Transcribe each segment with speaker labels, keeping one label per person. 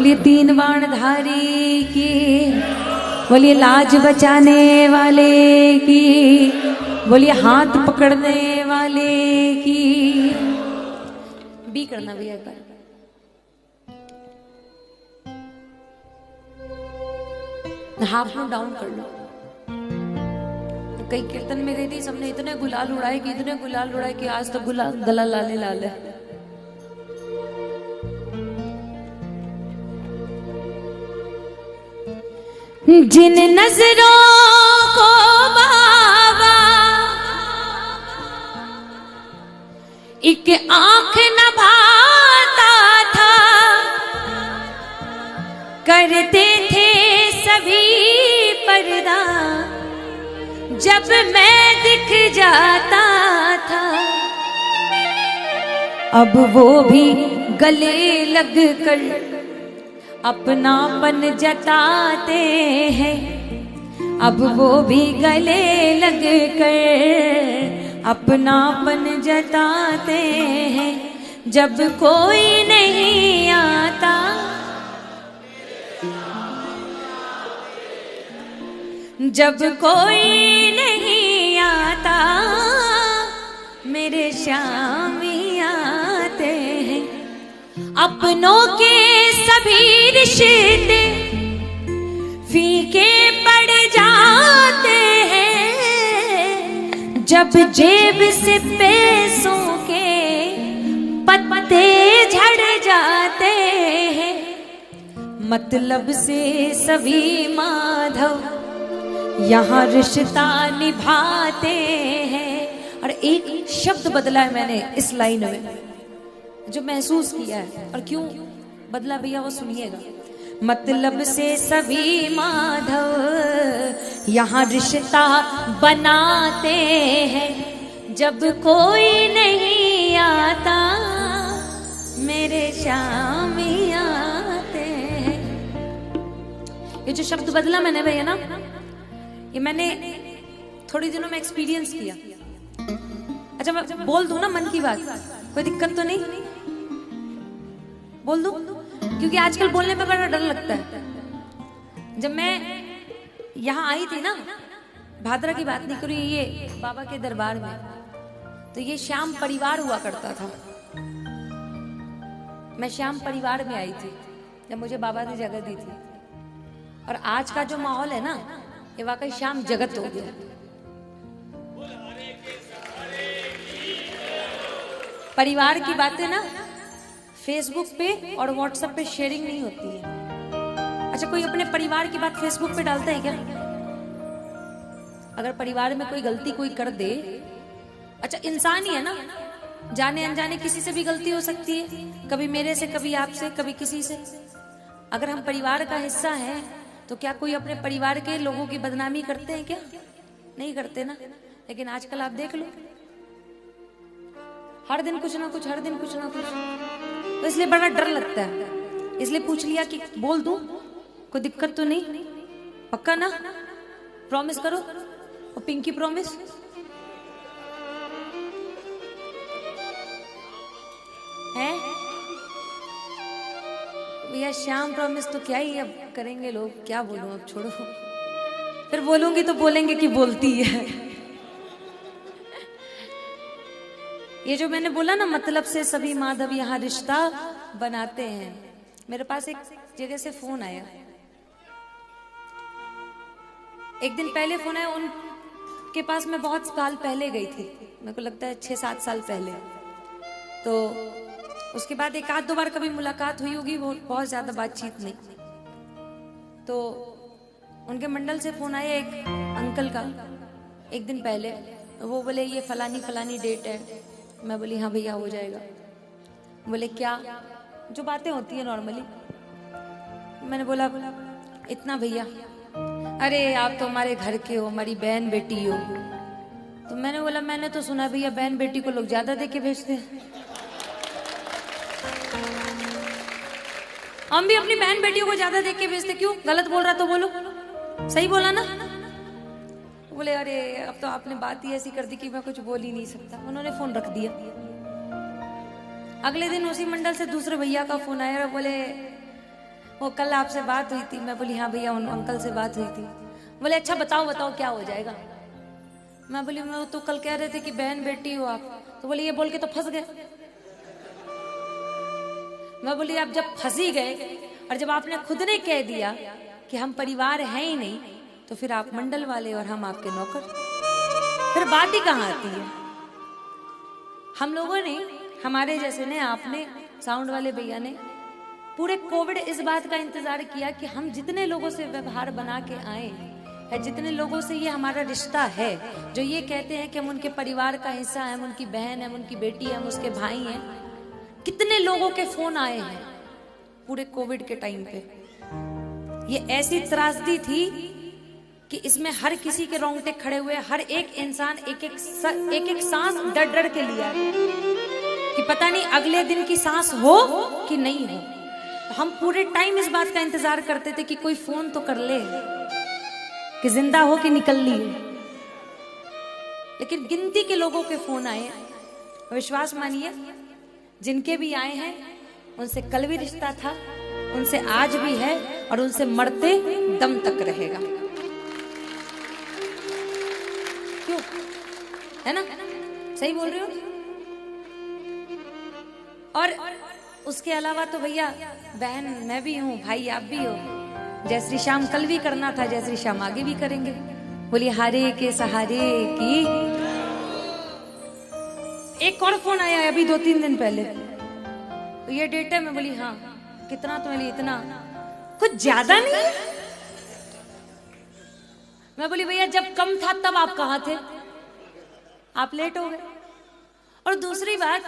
Speaker 1: बोलिए तीन बाण धारी की, बोलिए लाज बचाने वाले की, बोलिए हाथ पकड़ने वाले की। बी करना भैया एक बार। हाफ नो डाउन कर लो। कई कीर्तन में गई थी, सबने इतने गुलाल उड़ाए कि इतने गुलाल उड़ाए कि आज तो गला लाले लाल है। जिन नजरों को बाबा एक आंख न भाता था, करते थे सभी पर्दा जब मैं दिख जाता था। अब वो भी गले लग कर अपनापन जताते हैं, अब वो भी गले लग कर अपनापन जताते हैं। जब कोई नहीं आता जब कोई नहीं आता मेरे श्याम ही आते हैं। अपनों के सभी रिश्ते फीके पड़ जाते हैं, जब जेब से पैसों के पत्ते झड़ जाते हैं। मतलब से सभी माधव यहाँ रिश्ता निभाते हैं। और एक शब्द बदला है मैंने इस लाइन में, जो महसूस किया है, और क्यों बदला भैया वो सुनिएगा। मतलब से सभी माधव यहाँ रिश्ता बनाते हैं, जब कोई नहीं आता मेरे श्याम ही आते हैं। ये जो शब्द बदला मैंने भैया ना, ये मैंने थोड़ी दिनों में एक्सपीरियंस किया। अच्छा मैं बोल दूं ना मन की बात, कोई दिक्कत तो नहीं? बोल दूं? क्योंकि आजकल बोलने में बड़ा डर लगता है। जब मैं यहाँ आई थी ना, भादरा की बात नहीं करूँ, ये बाबा के दरबार में, तो ये श्याम परिवार हुआ करता था। मैं श्याम परिवार में आई थी जब मुझे बाबा ने जगह दी थी। और आज का जो माहौल है ना, ये वाकई श्याम जगत हो गया। परिवार की बातें ना फेसबुक पे और व्हाट्सएप पे शेयरिंग नहीं होती है। अच्छा कोई अपने परिवार की बात फेसबुक पे डालता है क्या? अगर परिवार में कोई गलती कोई कर दे, अच्छा इंसान ही है ना, जाने अनजाने किसी से भी गलती हो सकती है, कभी मेरे से, कभी आपसे, कभी किसी से। अगर हम परिवार का हिस्सा हैं तो क्या कोई अपने परिवार के लोगों की बदनामी करते हैं क्या? नहीं करते ना। लेकिन आजकल आप देख लो, हर दिन कुछ ना कुछ, हर दिन कुछ ना कुछ। तो इसलिए बड़ा डर लगता है, इसलिए पूछ लिया कि बोल दूं, कोई दिक्कत तो नहीं? पक्का ना? प्रॉमिस करो। और पिंकी प्रॉमिस? है भैया श्याम प्रॉमिस तो क्या ही अब करेंगे लोग, क्या बोलूं अब, छोड़ो। फिर बोलूंगी तो बोलेंगे कि बोलती है। ये जो मैंने बोला ना, मतलब से सभी माधव यहाँ रिश्ता बनाते हैं। मेरे पास एक जगह से फोन आया, एक दिन पहले फोन आया, उनके पास मैं बहुत साल पहले गई थी, मेरे को लगता है 6-7 साल पहले। तो उसके बाद एक आध दो बार कभी मुलाकात हुई होगी, वो बहुत ज्यादा बातचीत नहीं। तो उनके मंडल से फोन आया एक अंकल का एक दिन पहले। वो बोले ये फलानी फलानी डेट है। मैं बोली हाँ भैया हो जाएगा। बोले क्या? जो बातें होती है नॉर्मली। मैंने बोला इतना भैया। अरे आप तो हमारे घर के हो, हमारी बहन बेटी हो। तो मैंने बोला मैंने तो सुना भैया बहन बेटी को लोग ज्यादा देके भेजते हैं। हम भी अपनी बहन बेटियों को ज्यादा देख के भेजते। क्यों? गलत बोल रहा तो बोलो, सही बोला ना? बोले अरे अब तो आपने बात ही ऐसी कर दी कि मैं कुछ बोल ही नहीं सकता। उन्होंने फोन रख दिया। अगले दिन उसी मंडल से दूसरे भैया का फोन आया और बोले वो कल आपसे बात हुई थी। मैं बोली हाँ भैया उन अंकल से बात हुई थी। बोले अच्छा बताओ बताओ क्या हो जाएगा। मैं बोली मैं तो कल कह रहे थे कि बहन बेटी हो आप, तो बोले ये बोल के तो फंस गए। मैं बोली आप जब फंस ही गए और जब आपने खुद ने कह दिया कि हम परिवार हैं ही नहीं, तो फिर आप मंडल वाले और हम आपके नौकर, फिर बात ही कहाँ आती है। हम लोगों ने, हमारे जैसे ने, आपने, साउंड वाले भैया ने पूरे कोविड इस बात का इंतजार किया कि हम जितने लोगों से व्यवहार बना के आए है, जितने लोगों से ये हमारा रिश्ता है, जो ये कहते हैं कि हम उनके परिवार का हिस्सा है, हम उनकी बहन है, हम उनकी बेटी है, हम उसके भाई हैं, कितने लोगों के फोन आए हैं पूरे कोविड के टाइम पे। ये ऐसी त्रासदी थी कि इसमें हर किसी के रोंगटे खड़े हुए, हर एक इंसान एक एक सांस डर डर के लिया कि पता नहीं अगले दिन की सांस हो कि नहीं हो। हम पूरे टाइम इस बात का इंतजार करते थे कि कोई फोन तो कर ले कि जिंदा हो कि निकल ली। लेकिन गिनती के लोगों के फोन आए। विश्वास मानिए जिनके भी आए हैं उनसे कल भी रिश्ता था, उनसे आज भी है और उनसे मरते दम तक रहेगा। क्यों? है ना? सही बोल रही हो? और उसके अलावा तो भैया बहन मैं भी हूँ, भाई आप भी हो। जय श्री श्याम कल भी करना था, जय श्री श्याम आगे भी करेंगे। बोलिए हारे के सहारे की। एक और फोन आया है अभी 2-3 दिन पहले, तो ये डेट है। मैं बोली हाँ कितना, तो बोली इतना, कुछ ज्यादा नहीं है। मैं बोली भैया जब कम था तब आप कहाँ थे, आप लेट हो गए। और दूसरी बात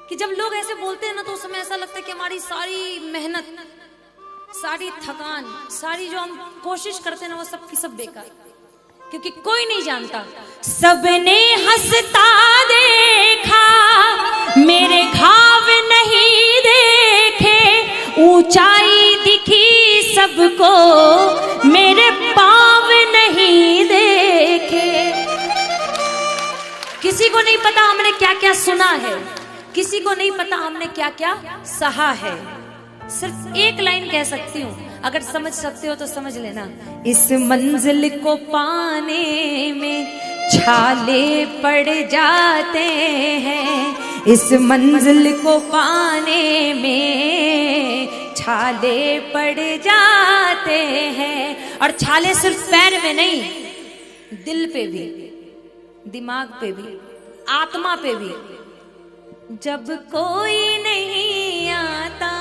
Speaker 1: कि जब लोग ऐसे बोलते हैं ना, तो उस समय ऐसा लगता है कि हमारी सारी मेहनत, सारी थकान, सारी जो हम कोशिश करते हैं ना, वो सब की सब बेकार, क्योंकि कोई नहीं जानता। सबने हंसता देखा मेरे घाव नहीं देखे, ऊंचाई दिखी सबको मेरे पाँव नहीं देखे। किसी को नहीं पता हमने क्या क्या सुना है, किसी को नहीं पता हमने क्या क्या सहा है। सिर्फ एक लाइन कह सकती हूँ, अगर समझ सकते हो तो समझ लेना। इस मंजिल को पाने में छाले पड़ जाते हैं, इस मंजिल को पाने में छाले पड़ जाते हैं। और छाले सिर्फ पैर में नहीं, दिल पे भी, दिमाग पे भी, आत्मा पे भी। जब कोई नहीं आता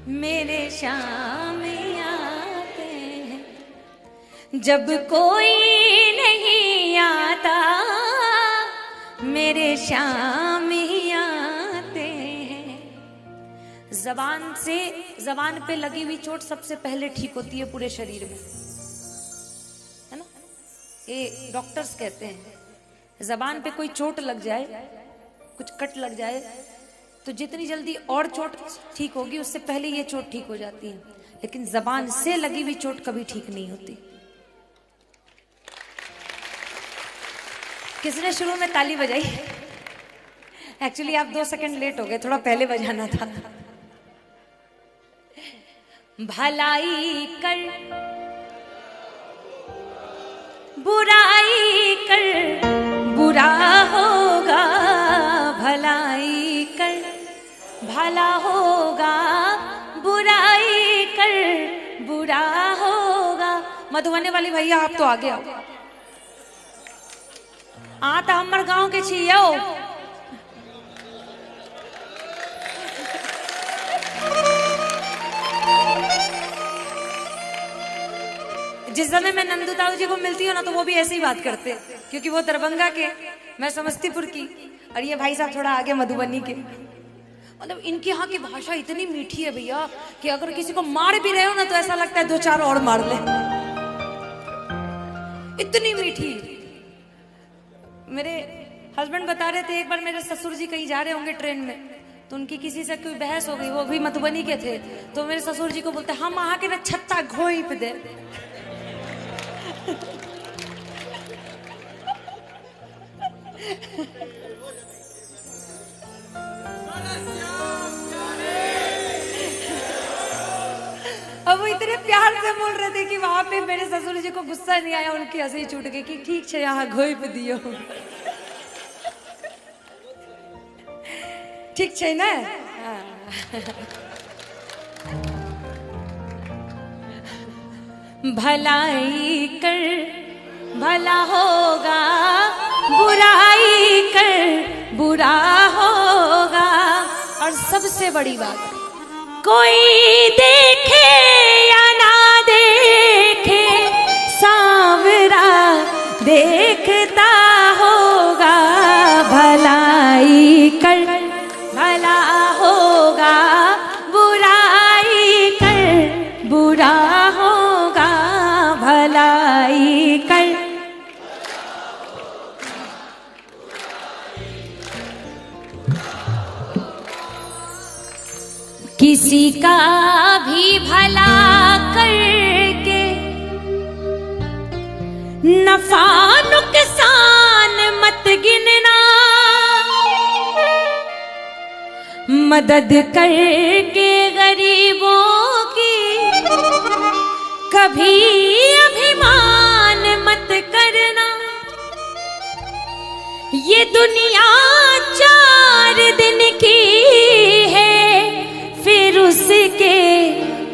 Speaker 1: मेरे श्याम आते हैं, जब कोई नहीं आता मेरे श्याम आते हैं। जबान पे लगी हुई चोट सबसे पहले ठीक होती है पूरे शरीर में, है ना? ये डॉक्टर्स कहते हैं जबान पे कोई चोट लग जाए, कुछ कट लग जाए, तो जितनी जल्दी और चोट ठीक होगी उससे पहले ये चोट ठीक हो जाती है। लेकिन जबान से लगी हुई चोट कभी ठीक नहीं होती। किसने शुरू में ताली बजाई? एक्चुअली आप 2 सेकंड लेट हो गए, थोड़ा पहले बजाना था। भलाई कर बुराई कर बुरा होगा, भलाई कर भला होगा, बुराई कर बुरा होगा। मधुबनी वाली भैया आप तो आगे आओ। तो हमर गांव के छियो। जिस समय मैं नंदू ताऊ जी को मिलती हूँ ना, तो वो भी ऐसे ही बात करते, क्योंकि वो दरभंगा के, मैं समस्तीपुर की, और ये भाई साहब थोड़ा आगे मधुबनी के। मतलब इनके यहाँ की भाषा इतनी मीठी है भैया कि अगर किसी को मार भी रहे हो ना, तो ऐसा लगता है 2-4 और मार ले, इतनी मीठी। मेरे हस्बैंड बता रहे थे एक बार मेरे ससुर जी कहीं जा रहे होंगे ट्रेन में, तो उनकी किसी से कोई बहस हो गई, वो भी मधुबनी के थे, तो मेरे ससुर जी को बोलते हम वहां के ना छत्ता घोइप दे। इतने प्यार से बोल रहे थे कि वहां पे मेरे ससुर जी को गुस्सा नहीं आया, उनकी हंसी छूट गई कि ठीक है यहाँ घोप दियो। ठीक है ना। भलाई कर भला होगा, बुराई कर बुरा होगा। और सबसे बड़ी बात, कोई देखे या ना देखे सांवरा देखता होगा। भलाई कर भला होगा, बुराई कर बुरा होगा। भलाई कर किसी का भी भला करके नफा नुकसान मत गिनना। मदद करके गरीबों की कभी अभिमान मत करना। ये दुनिया 4 दिन की है, फिर उसके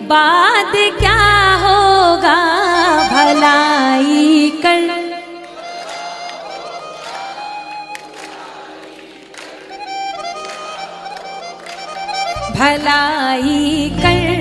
Speaker 1: बाद क्या होगा। भलाई कर भलाई कर